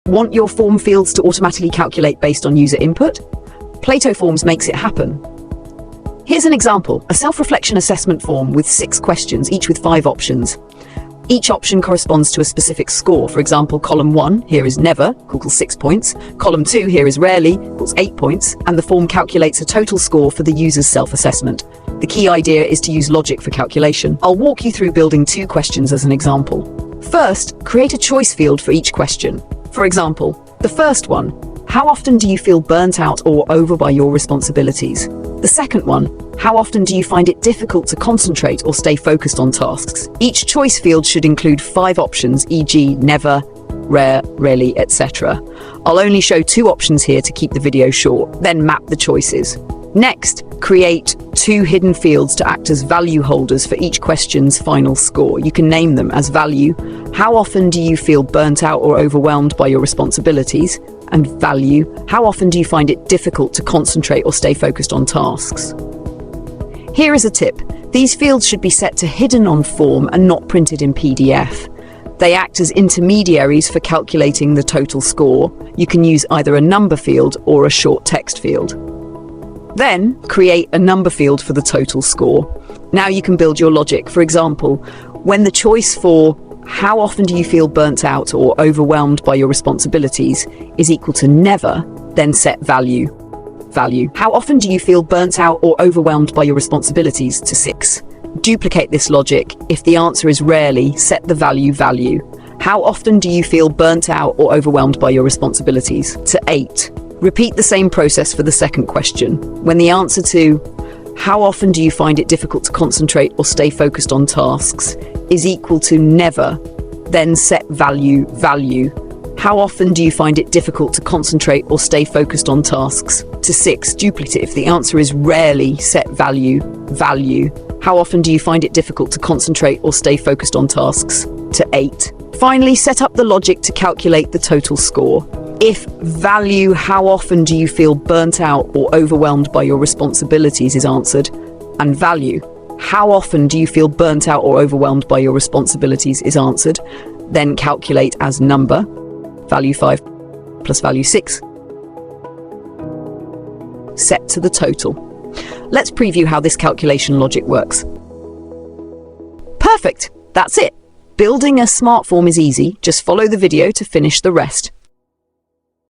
Want your form fields to automatically calculate based on user input? PlatoForms makes it happen. Here's an example, a self-reflection assessment form with 6 questions, each with 5 options. Each option corresponds to a specific score. For example, column 1 here is never, equals 6 points. Column 2 here is rarely, equals 8 points. And the form calculates a total score for the user's self-assessment. The key idea is to use logic for calculation. I'll walk you through building 2 questions as an example. First, create a choice field for each question. For example, the first one, how often do you feel burnt out or over by your responsibilities? The second one, how often do you find it difficult to concentrate or stay focused on tasks? Each choice field should include 5 options, e.g. never, rare, rarely, etc. I'll only show 2 options here to keep the video short, then map the choices. Next, create 2 hidden fields to act as value holders for each question's final score. You can name them as value, how often do you feel burnt out or overwhelmed by your responsibilities? And value, how often do you find it difficult to concentrate or stay focused on tasks? Here is a tip. These fields should be set to hidden on form and not printed in PDF. They act as intermediaries for calculating the total score. You can use either a number field or a short text field. Then, create a number field for the total score. Now you can build your logic. For example, when the choice for how often do you feel burnt out or overwhelmed by your responsibilities is equal to never, then set value. How often do you feel burnt out or overwhelmed by your responsibilities to 6. Duplicate this logic. If the answer is rarely, set the value. How often do you feel burnt out or overwhelmed by your responsibilities to 8. Repeat the same process for the second question. When the answer to how often do you find it difficult to concentrate or stay focused on tasks is equal to never, then set value. How often do you find it difficult to concentrate or stay focused on tasks to 6. Duplicate. If the answer is rarely, set value. How often do you find it difficult to concentrate or stay focused on tasks to 8. Finally, set up the logic to calculate the total score. If value, how often do you feel burnt out or overwhelmed by your responsibilities is answered, and value, how often do you feel burnt out or overwhelmed by your responsibilities is answered, then calculate as number, value 5 plus value 6, set to the total. Let's preview how this calculation logic works. Perfect, that's it. Building a smart form is easy, just follow the video to finish the rest.